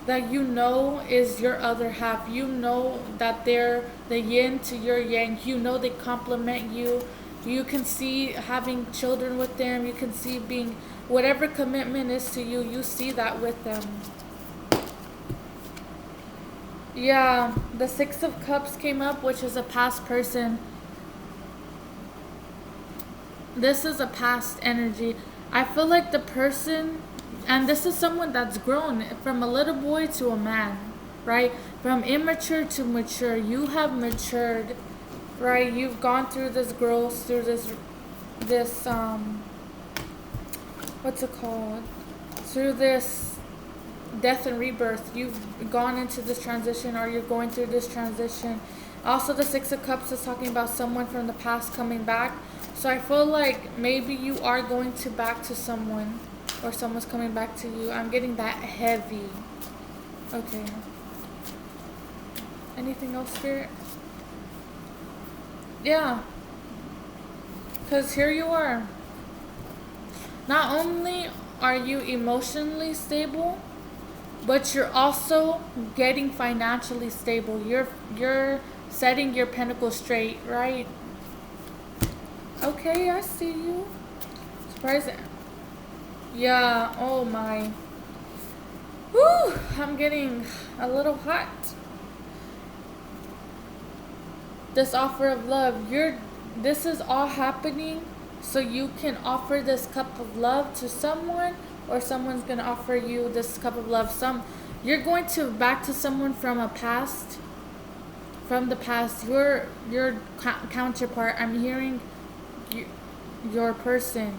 that you know is your other half. You know that they're the yin to your yang. You know they complement you. You can see having children with them. You can see being whatever commitment is to you. You see that with them. Yeah, the Six of Cups came up, which is a past person. This is a past energy. I feel like the person, and this is someone that's grown from a little boy to a man, right? From immature to mature. You have matured, right? You've gone through this growth, through this what's it called? Through this death and rebirth. You've gone into this transition, or you're going through this transition. Also, the Six of Cups is talking about someone from the past coming back. So I feel like maybe you are going to back to someone, or someone's coming back to you. I'm getting that heavy. Okay. Anything else, Spirit? Yeah. Because here you are. Not only are you emotionally stable, but you're also getting financially stable. You're setting your pentacles straight, right? Okay, I see you. Surprising. Yeah, oh my. Whew, I'm getting a little hot. This offer of love, this is all happening so you can offer this cup of love to someone, or someone's going to offer you this cup of love. You're going to back to someone from the past, your counterpart. I'm hearing your person.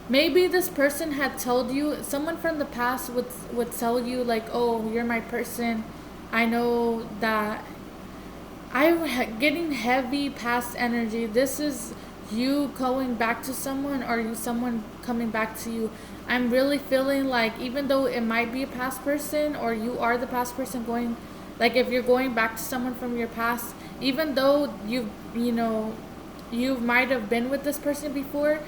Maybe this person had told you, someone from the past would tell you like, oh, you're my person. I know that. I'm getting heavy past energy. This is you going back to someone, or someone coming back to you. I'm really feeling like, even though it might be a past person, or you are the past person going, like if you're going back to someone from your past, even though you might have been with this person before,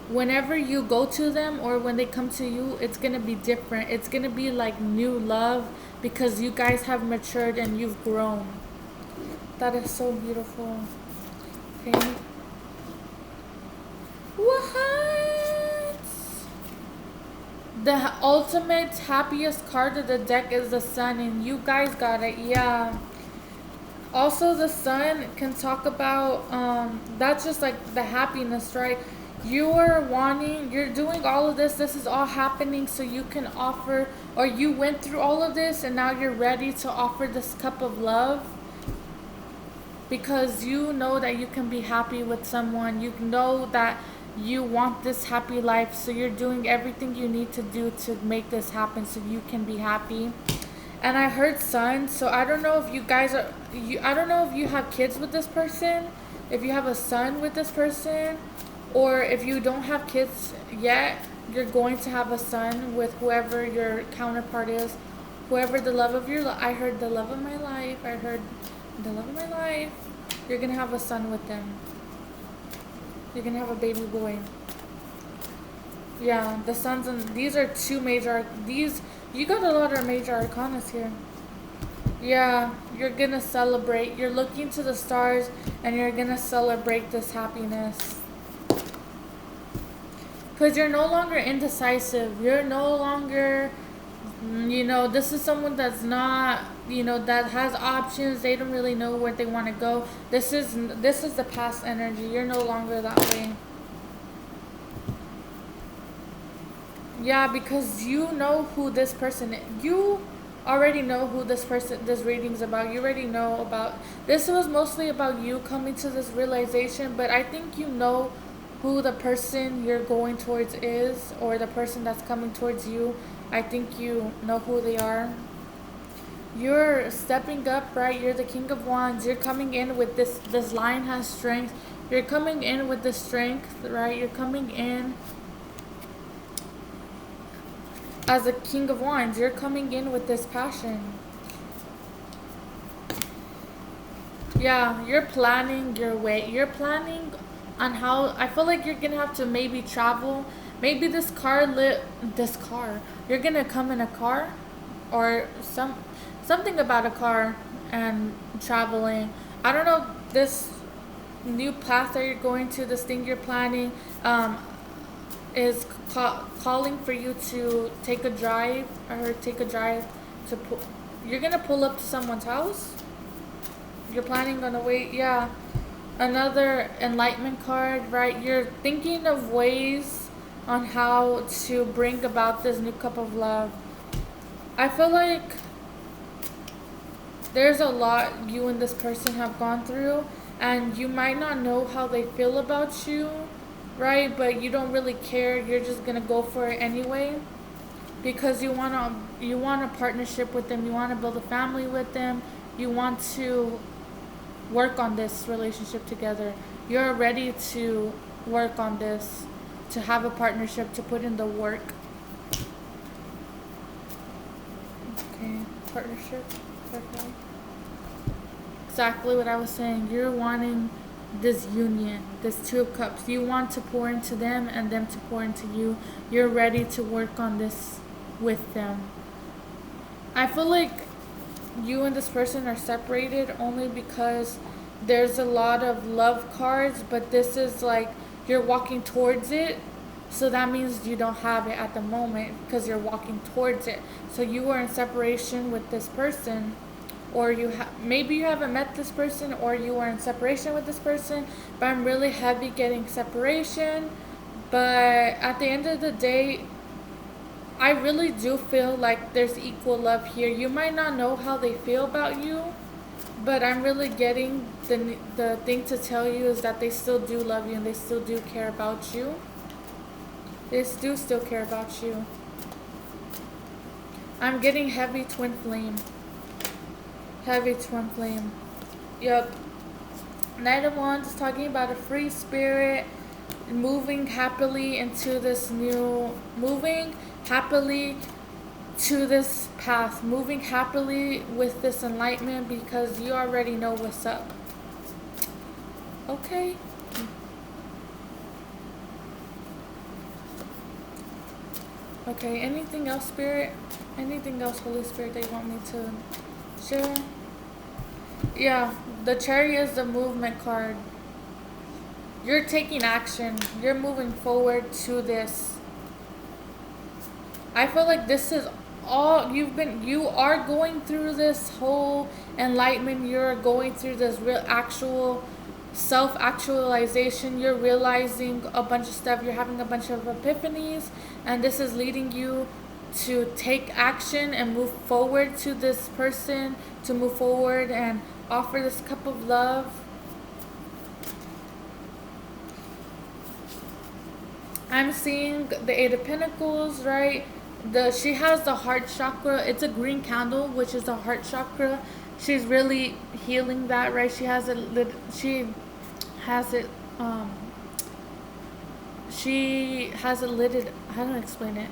whenever you go to them or when they come to you, it's going to be different. It's going to be like new love, because you guys have matured and you've grown. That is so beautiful. Okay. What? The ultimate happiest card of the deck is the Sun, and you guys got it. Yeah. Also, the Sun can talk about, that's just like the happiness, right? You're doing all of this. This is all happening so you can offer, or you went through all of this and now you're ready to offer this cup of love. Because you know that you can be happy with someone. You know that you want this happy life. So you're doing everything you need to do to make this happen so you can be happy. And I heard Sun. So I don't know if you guys are... I don't know if you have kids with this person. If you have a son with this person. Or if you don't have kids yet, you're going to have a son with whoever your counterpart is. Whoever the love of your life. I heard the love of my life. I heard... the love of my life. You're gonna have a son with them. You're gonna have a baby boy. Yeah, the sons, and these are two major. You got a lot of major arcanas here. Yeah, you're gonna celebrate. You're looking to the stars, and you're gonna celebrate this happiness. Because you're no longer indecisive. You're no longer, this is someone that's not, that has options. They don't really know where they want to go. This is the past energy. You're no longer that way. Yeah, because you know who this person is. You already know who this reading's about. You already know about, this was mostly about you coming to this realization, but I think you know who the person you're going towards is, or the person that's coming towards you. I think you know who they are. You're stepping up, right? You're the King of Wands. You're coming in with this lion has strength. You're coming in with the strength, right? You're coming in as a King of Wands. You're coming in with this passion. Yeah, you're planning your way. You're planning on how. I feel like you're gonna have to maybe travel. Maybe this car. You're gonna come in a car, or something about a car and traveling. I don't know, this new path that you're going to, this thing you're planning, is calling for you to take a drive. I heard take a drive to you're gonna pull up to someone's house. You're planning on a way, yeah. Another enlightenment card, right? You're thinking of ways on how to bring about this new cup of love. I feel like there's a lot you and this person have gone through, and you might not know how they feel about you, right? But you don't really care. You're just gonna go for it anyway because you want a partnership with them. You want to build a family with them. You want to work on this relationship together. You're ready to work on this, to have a partnership, to put in the work. Okay, partnership. Okay. Exactly what I was saying. You're wanting this union, this Two of Cups. You want to pour into them and them to pour into you. You're ready to work on this with them. I feel like you and this person are separated only because there's a lot of love cards, but this is like you're walking towards it. So that means you don't have it at the moment because you're walking towards it. So you are in separation with this person, or maybe you haven't met this person, or you are in separation with this person. But I'm really heavy getting separation. But at the end of the day, I really do feel like there's equal love here. You might not know how they feel about you, but I'm really getting the thing to tell you is that they still do love you and they still do care about you. They do still care about you. I'm getting heavy twin flame. Heavy twin flame. Yep. Knight of Wands is talking about a free spirit moving happily into this new, moving happily to this path, moving happily with this enlightenment because you already know what's up. Okay. Okay, anything else, Spirit? Anything else, Holy Spirit, that you want me to share? Yeah, the Chariot is the movement card. You're taking action. You're moving forward to this. I feel like this is all you are going through this whole enlightenment. You're going through this real actual self-actualization. You're realizing a bunch of stuff. You're having a bunch of epiphanies, and this is leading you to take action and move forward to this person, to move forward and offer this cup of love. I'm seeing the Eight of Pentacles, right? She has the heart chakra. It's a green candle, which is the heart chakra. She's really healing that, right? She has it lit. How do I explain it?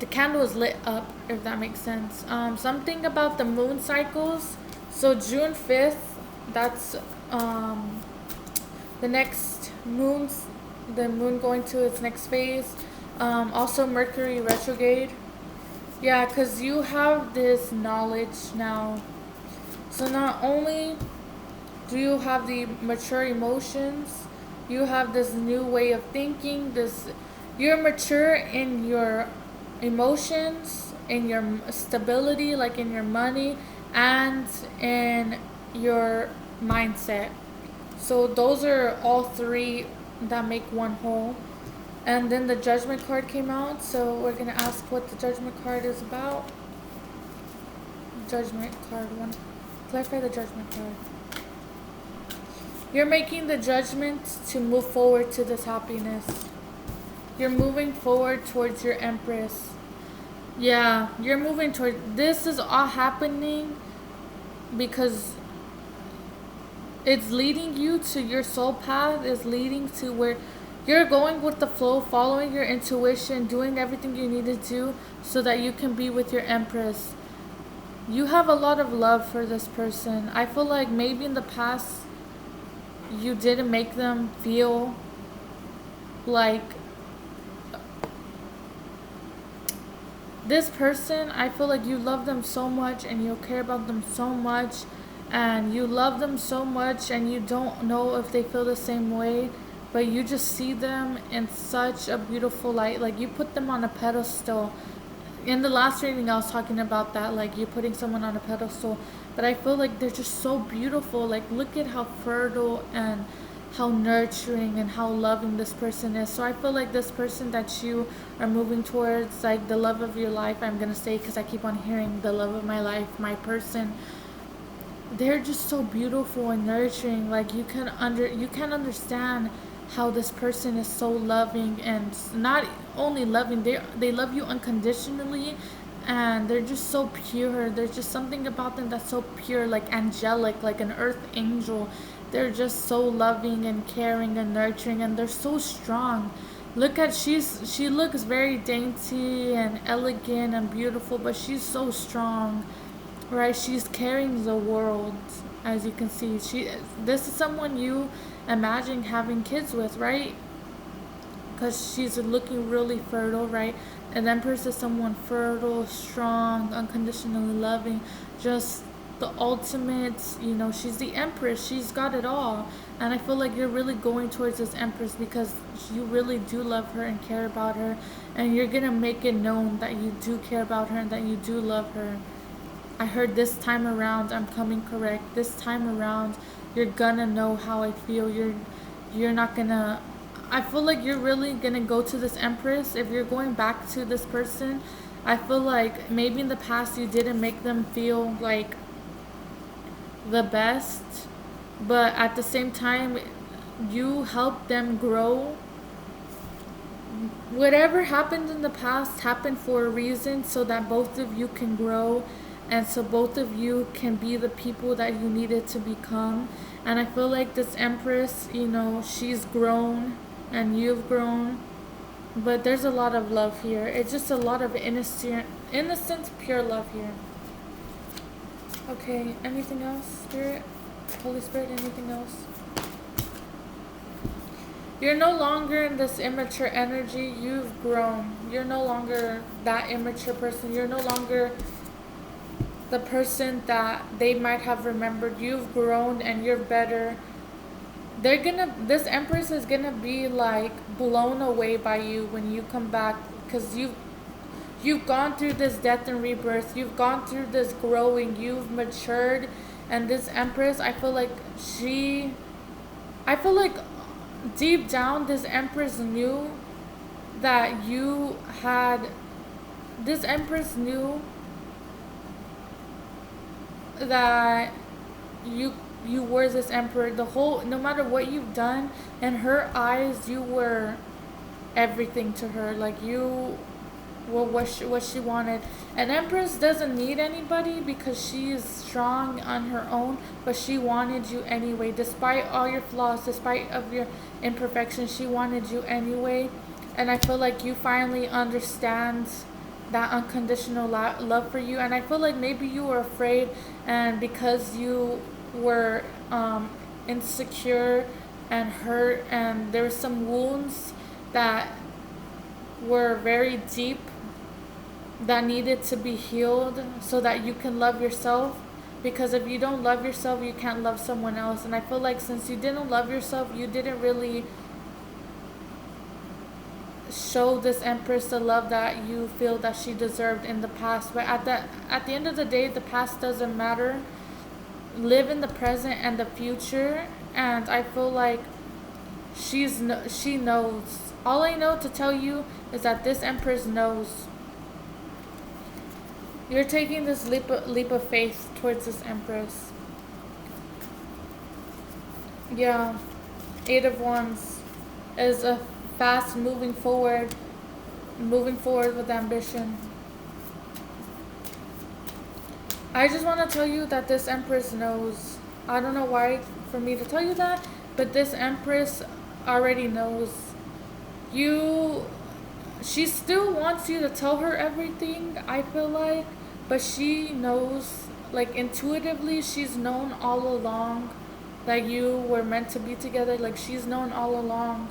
The candle is lit up, if that makes sense. Something about the moon cycles. So June 5th, that's the next moon's, the moon going to its next phase. Also Mercury retrograde. Yeah, because you have this knowledge now. So not only do you have the mature emotions, you have this new way of thinking. You're mature in your emotions, in your stability, like in your money, and in your mindset. So those are all three that make one whole. And then the Judgment card came out, so we're going to ask what the Judgment card is about. Judgment card 1. Clarify the Judgment card. You're making the judgment to move forward to this happiness. You're moving forward towards your Empress. Yeah, you're moving toward. This is all happening because it's leading you to your soul path. Is leading to where you're going with the flow, following your intuition, doing everything you need to do so that you can be with your Empress. You have a lot of love for this person. I feel like maybe in the past you didn't make them feel like this person. I feel like you love them so much and you care about them so much and you love them so much and you don't know if they feel the same way, but you just see them in such a beautiful light. Like you put them on a pedestal. In the last reading I was talking about that, like you putting someone on a pedestal, but I feel like they're just so beautiful. Like look at how fertile and how nurturing and how loving this person is. So I feel like this person that you are moving towards, like the love of your life, I'm gonna say, because I keep on hearing the love of my life, my person, they're just so beautiful and nurturing. Like you can't understand how this person is so loving, and not only loving, they love you unconditionally, and they're just so pure. There's just something about them that's so pure, like angelic, like an earth angel. They're just so loving and caring and nurturing, and they're so strong. Look at, she looks very dainty and elegant and beautiful, but she's so strong, right? She's carrying the world, as you can see. This is someone you imagine having kids with, right? Because she's looking really fertile, right? An Empress is someone fertile, strong, unconditionally loving, just the ultimate, she's the Empress. She's got it all. And I feel like you're really going towards this Empress because you really do love her and care about her. And you're going to make it known that you do care about her and that you do love her. I heard this time around, I'm coming correct. This time around, you're gonna know how I feel. You're not gonna. I feel like you're really gonna go to this Empress. If you're going back to this person, I feel like maybe in the past you didn't make them feel like the best, but at the same time, you helped them grow. Whatever happened in the past happened for a reason, so that both of you can grow and so both of you can be the people that you needed to become. And I feel like this Empress, she's grown and you've grown, but there's a lot of love here. It's just a lot of innocent, pure love here. Okay, anything else, Spirit? Holy Spirit, anything else? You're no longer in this immature energy. You've grown. You're no longer that immature person. You're no longer the person that they might have remembered. You've grown and you're better. This Empress is gonna be like blown away by you when you come back, because you've gone through this death and rebirth. You've gone through this growing. You've matured, and this Empress, I feel like deep down this Empress knew that you had. This Empress knew that you were this emperor. No matter what you've done, in her eyes you were everything to her. Like you were what she wanted. An Empress doesn't need anybody because she is strong on her own, but she wanted you anyway. Despite all your flaws, despite of your imperfections, she wanted you anyway. And I feel like you finally understand that unconditional love for you. And I feel like maybe you were afraid, and because you were insecure and hurt, and there were some wounds that were very deep that needed to be healed so that you can love yourself. Because if you don't love yourself, you can't love someone else. And I feel like since you didn't love yourself, you didn't really show this Empress the love that you feel that she deserved in the past. But at the end of the day, the past doesn't matter. Live in the present and the future. And I feel like she knows. All I know to tell you is that this Empress knows. You're taking this leap of faith towards this Empress. Yeah, Eight of Wands is a fast moving forward with ambition. I just want to tell you that this Empress knows. I don't know why for me to tell you that, but this Empress already knows. You she still wants you to tell her everything, I feel like, but she knows, like intuitively, she's known all along that you were meant to be together. Like she's known all along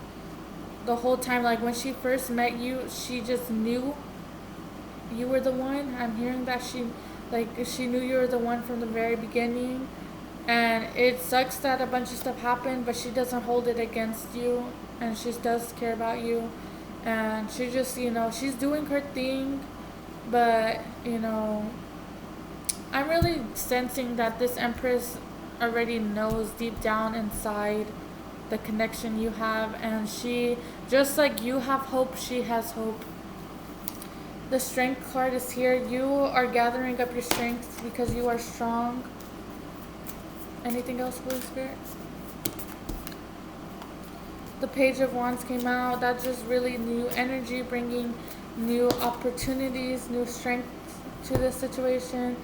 the whole time. Like when she first met you, she just knew you were the one. I'm hearing that she knew you were the one from the very beginning. And it sucks that a bunch of stuff happened, but she doesn't hold it against you, and she does care about you. And she just, she's doing her thing, but, I'm really sensing that this Empress already knows deep down inside the connection you have, and she, just like you have hope, she has hope. The Strength card is here. You are gathering up your strength because you are strong. Anything else, Holy Spirit? The Page of Wands came out. That's just really new energy, bringing new opportunities, new strength to this situation.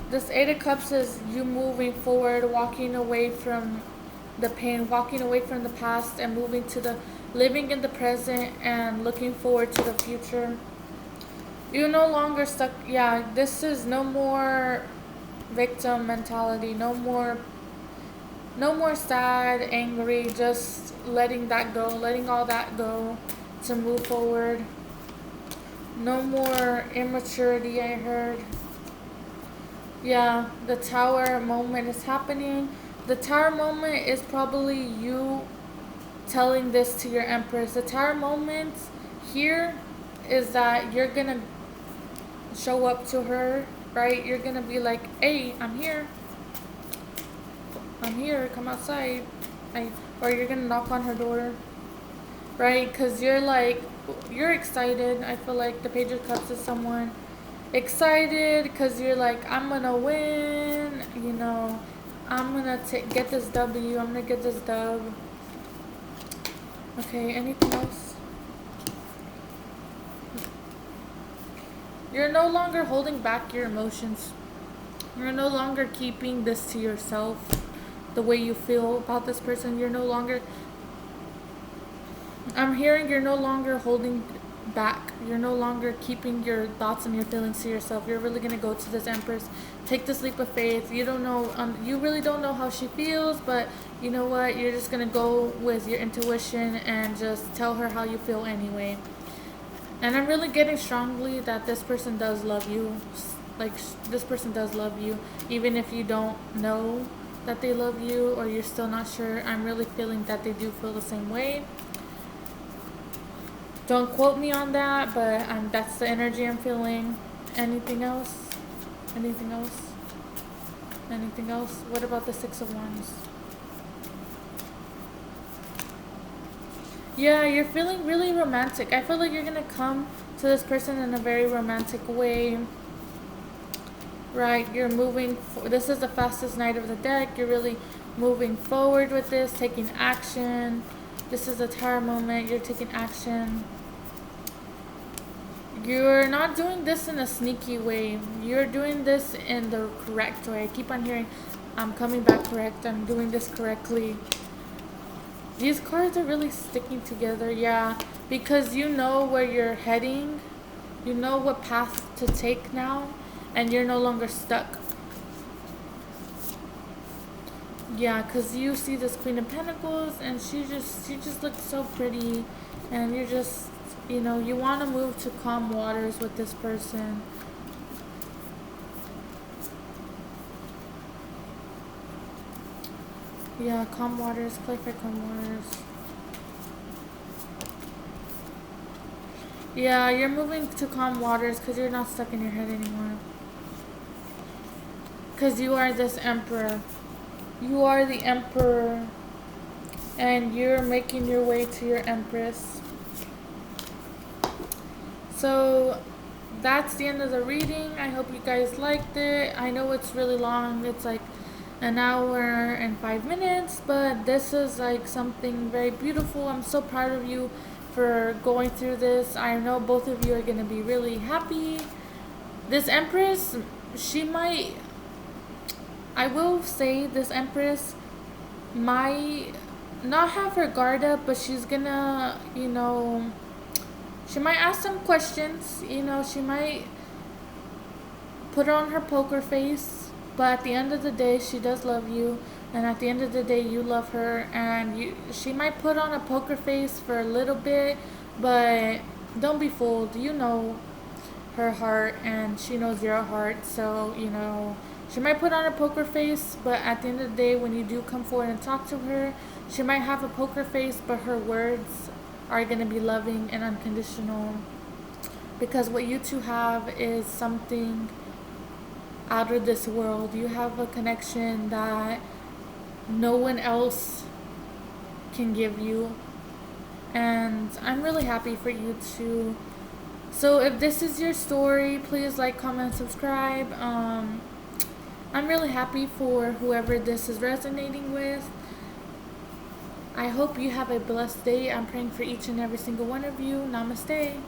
This Eight of Cups is you moving forward, walking away from the pain, walking away from the past, and moving to the living in the present and looking forward to the future. You're no longer stuck. Yeah, this is no more victim mentality. No more sad, angry, just letting that go, letting all that go to move forward. No more immaturity, I heard. Yeah, the Tower moment is happening. The Tower moment is probably you telling this to your Empress. The Tower moment here is that you're gonna show up to her, right? You're gonna be like, hey, I'm here, come outside. Or you're gonna knock on her door, right? Because you're excited. I feel like the Page of Cups is someone excited because you're like, I'm gonna win, I'm gonna get this W, I'm gonna get this dub. Okay, anything else? You're no longer holding back your emotions. You're no longer keeping this to yourself. The way you feel about this person, I'm hearing you're no longer holding back. You're no longer keeping your thoughts and your feelings to yourself. You're really gonna go to this Empress, take this leap of faith. You don't know, you really don't know how she feels, but you know what? You're just gonna go with your intuition and just tell her how you feel anyway. And I'm really getting strongly that this person does love you. Like this person does love you, even if you don't know that they love you or you're still not sure. I'm really feeling that they do feel the same way. Don't quote me on that, but that's the energy I'm feeling. Anything else? Anything else? Anything else? What about the Six of Wands? Yeah, you're feeling really romantic. I feel like you're gonna come to this person in a very romantic way. Right, you're moving. This is the fastest knight of the deck. You're really moving forward with this, taking action. This is a Tower moment. You're taking action. You're not doing this in a sneaky way. You're doing this in the correct way. I keep on hearing, I'm coming back correct. I'm doing this correctly. These cards are really sticking together, yeah, because you know where you're heading. You know what path to take now, and you're no longer stuck. Yeah, because you see this Queen of Pentacles, and she just looks so pretty, and you're just, you want to move to calm waters with this person. Yeah, calm waters, clarify calm waters. Yeah, you're moving to calm waters because you're not stuck in your head anymore. Because you are this Emperor. You are the Emperor. And you're making your way to your Empress. So that's the end of the reading. I hope you guys liked it. I know it's really long. It's like an hour and 5 minutes, but this is like something very beautiful. I'm so proud of you for going through this. I know both of you are going to be really happy. This Empress, she might, I will say, this Empress might not have her guard up, but she's gonna, she might ask some questions. She might put on her poker face, but at the end of the day, she does love you, and at the end of the day, you love her, and she might put on a poker face for a little bit, but don't be fooled. You know her heart, and she knows your heart, so she might put on a poker face, but at the end of the day, when you do come forward and talk to her, she might have a poker face, but her words are going to be loving and unconditional, because what you two have is something out of this world. You have a connection that no one else can give you, and I'm really happy for you two. So if this is your story, please like, comment, subscribe. I'm really happy for whoever this is resonating with. I hope you have a blessed day. I'm praying for each and every single one of you. Namaste.